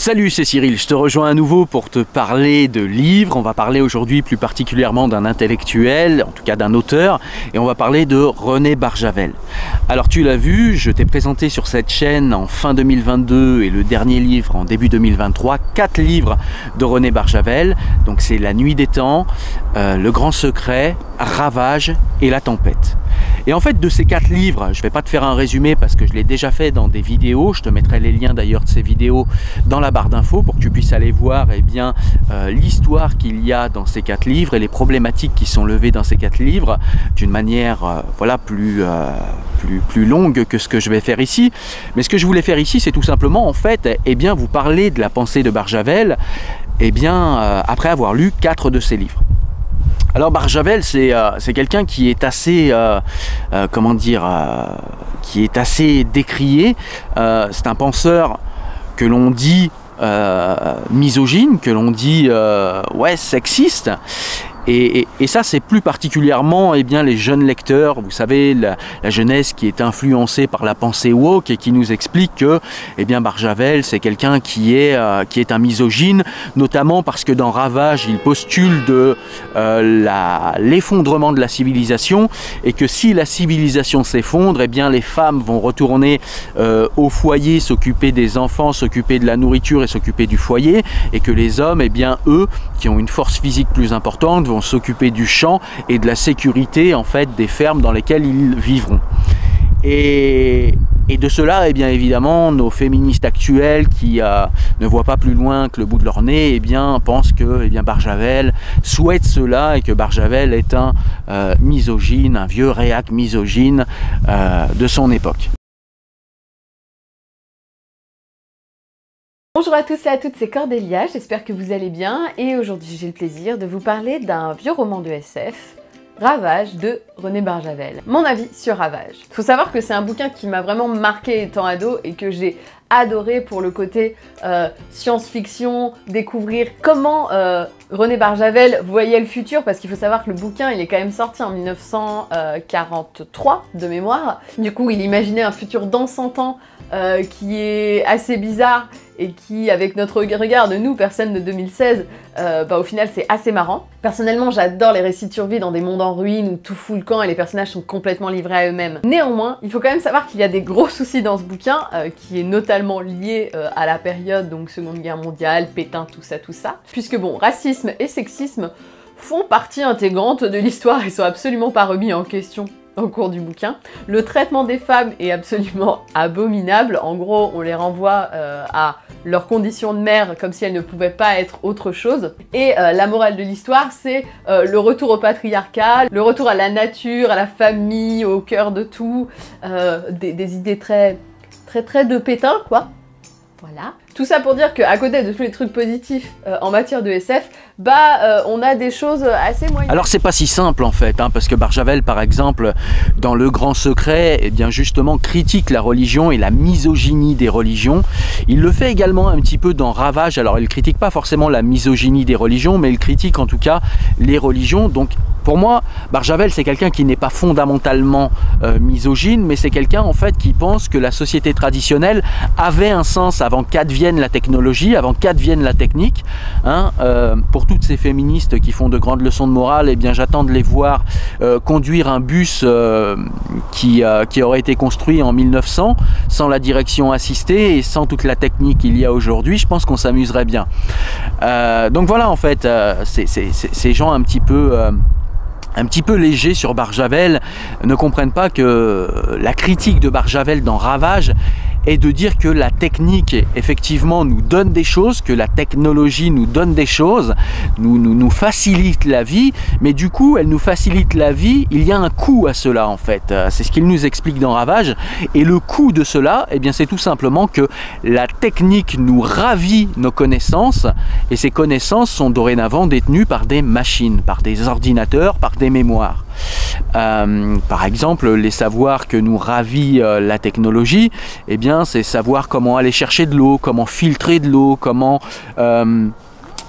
Salut, c'est Cyril, je te rejoins à nouveau pour te parler de livres. On va parler aujourd'hui plus particulièrement d'un intellectuel, en tout cas d'un auteur, et on va parler de René Barjavel. Alors tu l'as vu, je t'ai présenté sur cette chaîne en fin 2022 et le dernier livre en début 2023, 4 livres de René Barjavel. Donc c'est La Nuit des Temps, Le Grand Secret, Ravage et La Tempête. Et en fait, de ces 4 livres, je ne vais pas te faire un résumé parce que je l'ai déjà fait dans des vidéos. Je te mettrai les liens d'ailleurs de ces vidéos dans la barre d'infos pour que tu puisses aller voir l'histoire qu'il y a dans ces 4 livres et les problématiques qui sont levées dans ces 4 livres d'une manière plus longue que ce que je vais faire ici. Mais ce que je voulais faire ici, c'est tout simplement en fait vous parler de la pensée de Barjavel après avoir lu 4 de ses livres. Alors Barjavel, c'est quelqu'un qui est assez, qui est assez décrié. C'est un penseur que l'on dit misogyne, que l'on dit sexiste. Et ça, c'est plus particulièrement les jeunes lecteurs, vous savez, la jeunesse qui est influencée par la pensée woke et qui nous explique que Barjavel, c'est quelqu'un qui est un misogyne, notamment parce que dans Ravage, il postule l'effondrement de la civilisation et que si la civilisation s'effondre, les femmes vont retourner au foyer, s'occuper des enfants, s'occuper de la nourriture et s'occuper du foyer, et que les hommes, eux, qui ont une force physique plus importante, vont s'occuper du champ et de la sécurité en fait des fermes dans lesquelles ils vivront. Et de cela, évidemment, nos féministes actuelles qui ne voient pas plus loin que le bout de leur nez, pensent que Barjavel souhaite cela et que Barjavel est un misogyne, un vieux réac misogyne de son époque. Bonjour à tous et à toutes, c'est Cordélia, j'espère que vous allez bien et aujourd'hui j'ai le plaisir de vous parler d'un vieux roman de SF, Ravage de René Barjavel. Mon avis sur Ravage. Il faut savoir que c'est un bouquin qui m'a vraiment marqué étant ado et que j'ai adoré pour le côté science-fiction, découvrir comment René Barjavel voyait le futur, parce qu'il faut savoir que le bouquin il est quand même sorti en 1943 de mémoire. Du coup il imaginait un futur dans 100 ans qui est assez bizarre et qui, avec notre regard de nous, personnes de 2016, au final c'est assez marrant. Personnellement, j'adore les récits de survie dans des mondes en ruine où tout fout le camp et les personnages sont complètement livrés à eux-mêmes. Néanmoins, il faut quand même savoir qu'il y a des gros soucis dans ce bouquin, qui est notamment lié à la période, donc Seconde Guerre mondiale, Pétain, tout ça. Puisque bon, racisme et sexisme font partie intégrante de l'histoire et sont absolument pas remis en question au cours du bouquin. Le traitement des femmes est absolument abominable. En gros, on les renvoie à leurs conditions de mère comme si elles ne pouvaient pas être autre chose. Et la morale de l'histoire, c'est le retour au patriarcat, le retour à la nature, à la famille, au cœur de tout, des idées très de Pétain, quoi. Voilà. Tout ça pour dire qu'à côté de tous les trucs positifs en matière de SF, on a des choses assez moyennes. Alors c'est pas si simple en fait, parce que Barjavel par exemple, dans Le Grand Secret, justement critique la religion et la misogynie des religions. Il le fait également un petit peu dans Ravage. Alors il critique pas forcément la misogynie des religions, mais il critique en tout cas les religions. Donc pour moi, Barjavel c'est quelqu'un qui n'est pas fondamentalement misogyne, mais c'est quelqu'un en fait qui pense que la société traditionnelle avait un sens avant qu'advienne la technologie, avant qu'advienne la technique. Pour toutes ces féministes qui font de grandes leçons de morale, j'attends de les voir conduire un bus qui aurait été construit en 1900 sans la direction assistée et sans toute la technique qu'il y a aujourd'hui. Je pense qu'on s'amuserait bien. Donc voilà, en fait, ces gens un petit peu légers sur Barjavel ne comprennent pas que la critique de Barjavel dans Ravage est de dire que la technique effectivement nous donne des choses, que la technologie nous donne des choses, nous facilite la vie, mais du coup elle nous facilite la vie, il y a un coût à cela en fait. C'est ce qu'il nous explique dans Ravage, et le coût de cela, c'est tout simplement que la technique nous ravit nos connaissances, et ces connaissances sont dorénavant détenues par des machines, par des ordinateurs, par des mémoires. Par exemple, les savoirs que nous ravit la technologie, c'est savoir comment aller chercher de l'eau, comment filtrer de l'eau, comment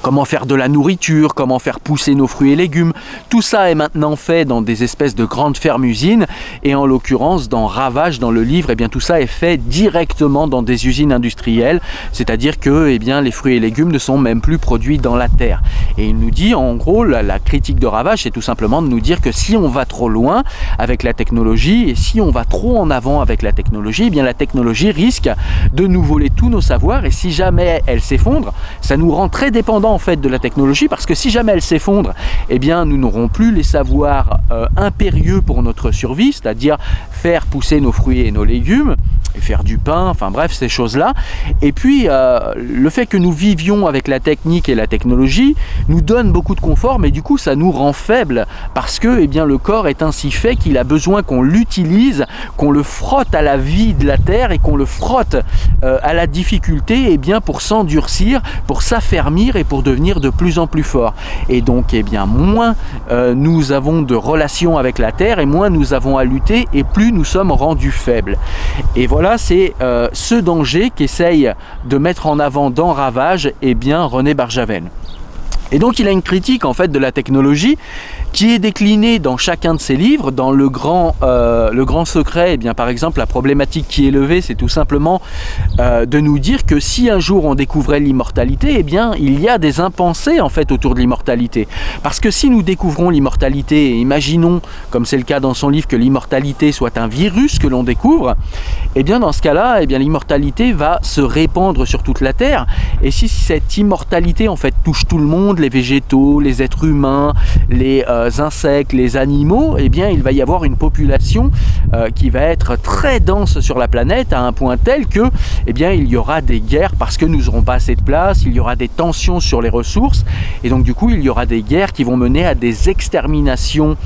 comment faire de la nourriture, comment faire pousser nos fruits et légumes. Tout ça est maintenant fait dans des espèces de grandes fermes-usines et en l'occurrence dans Ravage, dans le livre, eh bien, tout ça est fait directement dans des usines industrielles, c'est-à-dire que eh bien, les fruits et légumes ne sont même plus produits dans la terre. Et il nous dit en gros, la critique de Ravage, c'est tout simplement de nous dire que si on va trop loin avec la technologie et si on va trop en avant avec la technologie, eh bien, la technologie risque de nous voler tous nos savoirs et si jamais elle s'effondre, ça nous rend très dépendants en fait de la technologie parce que si jamais elle s'effondre, eh bien nous n'aurons plus les savoirs impérieux pour notre survie, c'est-à-dire faire pousser nos fruits et nos légumes et faire du pain, enfin bref ces choses-là. Et puis le fait que nous vivions avec la technique et la technologie nous donne beaucoup de confort, mais du coup ça nous rend faibles parce que eh bien, le corps est ainsi fait qu'il a besoin qu'on l'utilise, qu'on le frotte à la vie de la terre et qu'on le frotte à la difficulté eh bien, pour s'endurcir, pour s'affermir et pour devenir de plus en plus fort. Et donc eh bien, moins nous avons de relations avec la terre et moins nous avons à lutter et plus nous sommes rendus faibles. Et voilà, c'est ce danger qu'essaye de mettre en avant dans Ravage eh bien, René Barjavel. Et donc il a une critique en fait de la technologie qui est déclinée dans chacun de ses livres. Dans le grand secret, eh bien, par exemple, la problématique qui est levée, c'est tout simplement de nous dire que si un jour on découvrait l'immortalité, eh bien, il y a des impensés en fait autour de l'immortalité. Parce que si nous découvrons l'immortalité, et imaginons, comme c'est le cas dans son livre, que l'immortalité soit un virus que l'on découvre, eh bien, dans ce cas-là, eh bien, l'immortalité va se répandre sur toute la Terre. Et si cette immortalité en fait touche tout le monde, les végétaux, les êtres humains, les insectes, les animaux, eh bien il va y avoir une population qui va être très dense sur la planète à un point tel que eh bien il y aura des guerres parce que nous n'aurons pas assez de place, il y aura des tensions sur les ressources et donc du coup il y aura des guerres qui vont mener à des exterminations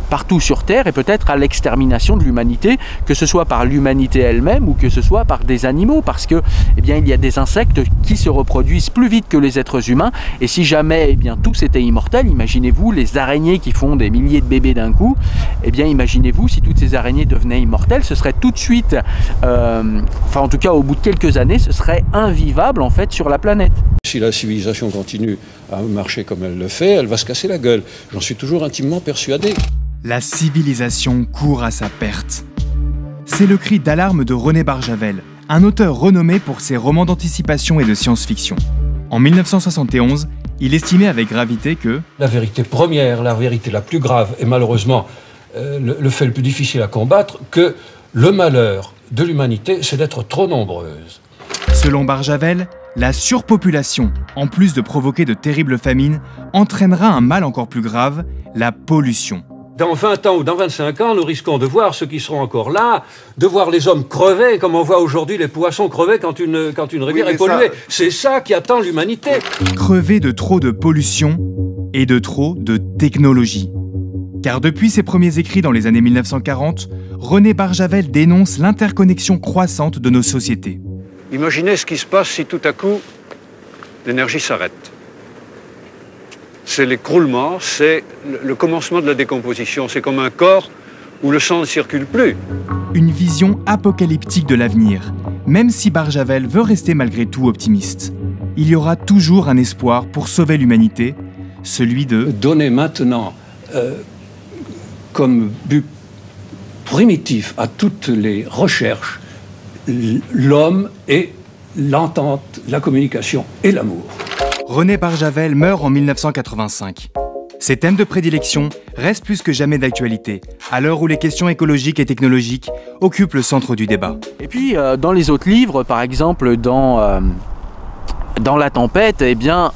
partout sur Terre et peut-être à l'extermination de l'humanité, que ce soit par l'humanité elle-même ou que ce soit par des animaux parce que eh bien il y a des insectes qui se reproduisent plus vite que les êtres humains et si jamais eh bien tous étaient immortels, imaginez-vous les araignées qui font des milliers de bébés d'un coup, eh bien imaginez-vous si toutes ces araignées devenaient immortelles, ce serait tout de suite, enfin en tout cas au bout de quelques années, ce serait invivable en fait sur la planète. Si la civilisation continue à marcher comme elle le fait, elle va se casser la gueule. J'en suis toujours intimement persuadé. La civilisation court à sa perte. C'est le cri d'alarme de René Barjavel, un auteur renommé pour ses romans d'anticipation et de science-fiction. En 1971, il estimait avec gravité que la vérité première, la vérité la plus grave, et malheureusement le fait le plus difficile à combattre, que le malheur de l'humanité, c'est d'être trop nombreuse. Selon Barjavel, la surpopulation, en plus de provoquer de terribles famines, entraînera un mal encore plus grave, la pollution. Dans 20 ans ou dans 25 ans, nous risquons de voir ceux qui seront encore là, de voir les hommes crever, comme on voit aujourd'hui les poissons crever quand une rivière est polluée. C'est ça qui attend l'humanité. Crever de trop de pollution et de trop de technologie. Car depuis ses premiers écrits dans les années 1940, René Barjavel dénonce l'interconnexion croissante de nos sociétés. Imaginez ce qui se passe si tout à coup l'énergie s'arrête. C'est l'écroulement, c'est le commencement de la décomposition. C'est comme un corps où le sang ne circule plus. Une vision apocalyptique de l'avenir, même si Barjavel veut rester malgré tout optimiste. Il y aura toujours un espoir pour sauver l'humanité, celui de donner maintenant comme but primitif à toutes les recherches l'homme et l'entente, la communication et l'amour. René Barjavel meurt en 1985. Ses thèmes de prédilection restent plus que jamais d'actualité, à l'heure où les questions écologiques et technologiques occupent le centre du débat. Et puis dans les autres livres, par exemple dans La Tempête, eh bien,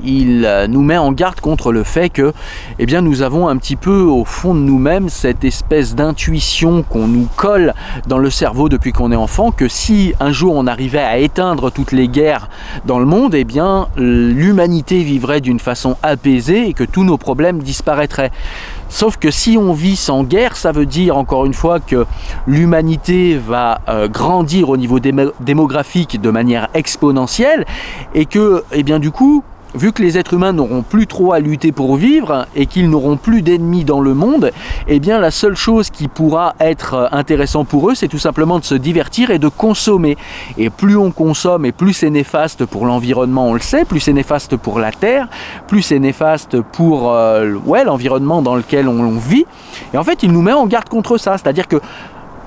il nous met en garde contre le fait que eh bien, nous avons un petit peu au fond de nous-mêmes cette espèce d'intuition qu'on nous colle dans le cerveau depuis qu'on est enfant, que si un jour on arrivait à éteindre toutes les guerres dans le monde, eh bien, l'humanité vivrait d'une façon apaisée et que tous nos problèmes disparaîtraient. Sauf que si on vit sans guerre, ça veut dire encore une fois que l'humanité va grandir au niveau démographique de manière exponentielle et que, eh bien, du coup, vu que les êtres humains n'auront plus trop à lutter pour vivre et qu'ils n'auront plus d'ennemis dans le monde, eh bien la seule chose qui pourra être intéressant pour eux, c'est tout simplement de se divertir et de consommer. Et plus on consomme et plus c'est néfaste pour l'environnement, on le sait, plus c'est néfaste pour la Terre, plus c'est néfaste pour l'environnement dans lequel on vit. Et en fait, il nous met en garde contre ça, c'est-à-dire que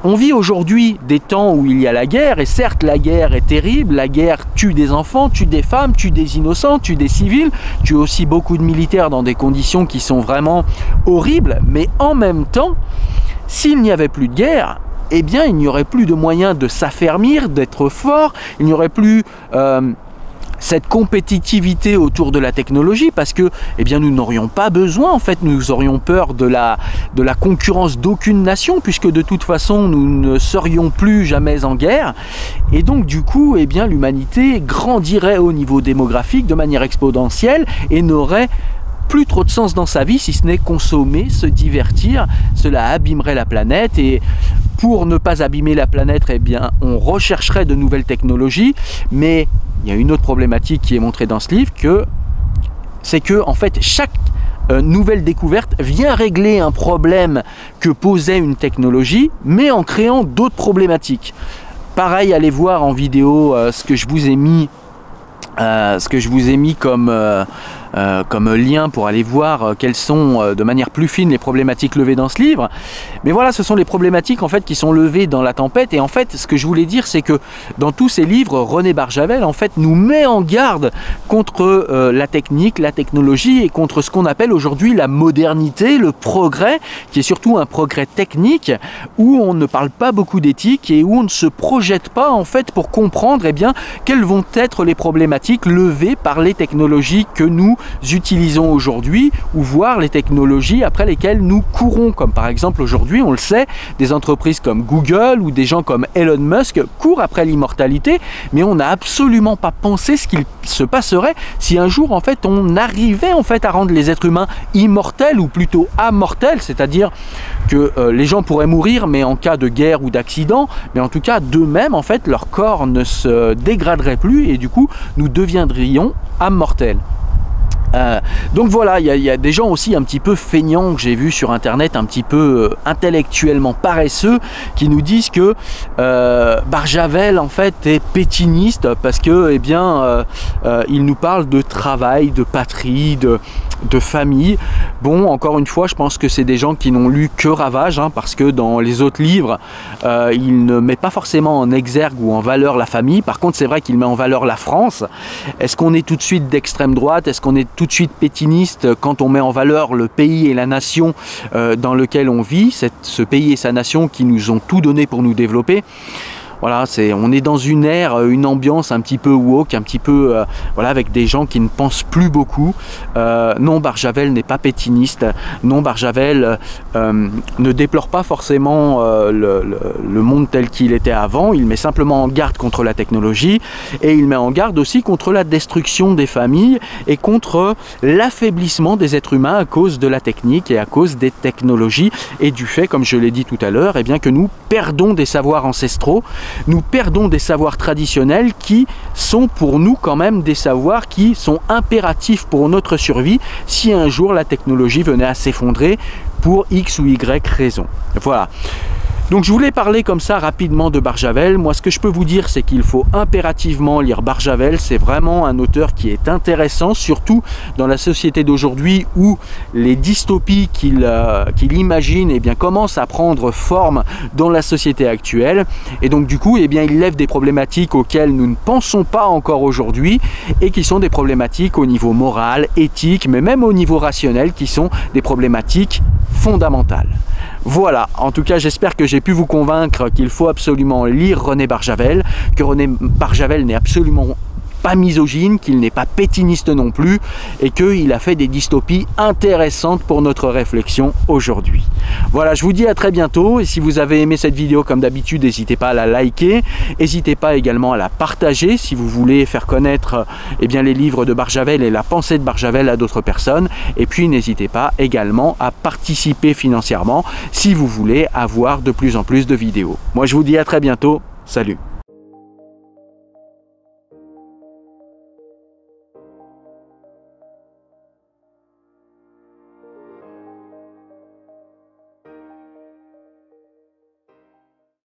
on vit aujourd'hui des temps où il y a la guerre, et certes la guerre est terrible, la guerre tue des enfants, tue des femmes, tue des innocents, tue des civils, tue aussi beaucoup de militaires dans des conditions qui sont vraiment horribles, mais en même temps, s'il n'y avait plus de guerre, eh bien il n'y aurait plus de moyens de s'affermir, d'être fort, il n'y aurait plus cette compétitivité autour de la technologie, parce que eh bien, nous n'aurions pas besoin, en fait, nous aurions peur de la concurrence d'aucune nation, puisque de toute façon, nous ne serions plus jamais en guerre. Et donc, du coup, eh bien, l'humanité grandirait au niveau démographique de manière exponentielle et n'aurait plus trop de sens dans sa vie, si ce n'est consommer, se divertir. Cela abîmerait la planète, et pour ne pas abîmer la planète, eh bien, on rechercherait de nouvelles technologies. Mais il y a une autre problématique qui est montrée dans ce livre, c'est que en fait chaque nouvelle découverte vient régler un problème que posait une technologie, mais en créant d'autres problématiques. Pareil, allez voir en vidéo ce que je vous ai mis comme lien pour aller voir quelles sont de manière plus fine les problématiques levées dans ce livre. Mais voilà, ce sont les problématiques en fait qui sont levées dans La Tempête. Et en fait, ce que je voulais dire, c'est que dans tous ces livres, René Barjavel en fait nous met en garde contre la technique, la technologie, et contre ce qu'on appelle aujourd'hui la modernité, le progrès, qui est surtout un progrès technique où on ne parle pas beaucoup d'éthique et où on ne se projette pas en fait pour comprendre eh bien quelles vont être les problématiques levées par les technologies que nous utilisons aujourd'hui, ou voir les technologies après lesquelles nous courons, comme par exemple aujourd'hui, on le sait, des entreprises comme Google ou des gens comme Elon Musk courent après l'immortalité, mais on n'a absolument pas pensé ce qu'il se passerait si un jour en fait on arrivait en fait à rendre les êtres humains immortels, ou plutôt amortels, c'est-à-dire que les gens pourraient mourir mais en cas de guerre ou d'accident, mais en tout cas d'eux-mêmes en fait leur corps ne se dégraderait plus et du coup nous deviendrions immortels. Donc voilà, il y a des gens aussi un petit peu feignants que j'ai vu sur internet, un petit peu intellectuellement paresseux, qui nous disent que Barjavel en fait est pétiniste parce que eh bien il nous parle de travail, de patrie, de famille. Bon, encore une fois, je pense que c'est des gens qui n'ont lu que Ravage, hein, parce que dans les autres livres il ne met pas forcément en exergue ou en valeur la famille. Par contre, c'est vrai qu'il met en valeur la France. Est-ce qu'on est tout de suite d'extrême droite? Est-ce qu'on est tout de suite pétiniste quand on met en valeur le pays et la nation dans lequel on vit, ce pays et sa nation qui nous ont tout donné pour nous développer? Voilà, on est dans une ère, une ambiance un petit peu woke, un petit peu voilà, avec des gens qui ne pensent plus beaucoup. Non, Barjavel n'est pas pétiniste. Non, Barjavel ne déplore pas forcément le monde tel qu'il était avant. Il met simplement en garde contre la technologie, et il met en garde aussi contre la destruction des familles et contre l'affaiblissement des êtres humains à cause de la technique et à cause des technologies, et du fait, comme je l'ai dit tout à l'heure, eh bien que nous perdons des savoirs ancestraux. Nous perdons des savoirs traditionnels qui sont pour nous quand même des savoirs qui sont impératifs pour notre survie si un jour la technologie venait à s'effondrer pour X ou Y raison. Voilà. Donc je voulais parler comme ça rapidement de Barjavel. Moi, ce que je peux vous dire, c'est qu'il faut impérativement lire Barjavel. C'est vraiment un auteur qui est intéressant, surtout dans la société d'aujourd'hui où les dystopies qu'il imagine eh bien, commencent à prendre forme dans la société actuelle. Et donc du coup, eh bien, il lève des problématiques auxquelles nous ne pensons pas encore aujourd'hui, et qui sont des problématiques au niveau moral, éthique, mais même au niveau rationnel, qui sont des problématiques fondamentales. Voilà, en tout cas j'espère que j'ai pu vous convaincre qu'il faut absolument lire René Barjavel, que René Barjavel n'est absolument pas misogyne, qu'il n'est pas pétiniste non plus, et qu'il a fait des dystopies intéressantes pour notre réflexion aujourd'hui. Voilà, je vous dis à très bientôt, et si vous avez aimé cette vidéo comme d'habitude, n'hésitez pas à la liker, n'hésitez pas également à la partager si vous voulez faire connaître eh bien, les livres de Barjavel et la pensée de Barjavel à d'autres personnes, et puis n'hésitez pas également à participer financièrement si vous voulez avoir de plus en plus de vidéos. Moi je vous dis à très bientôt, salut!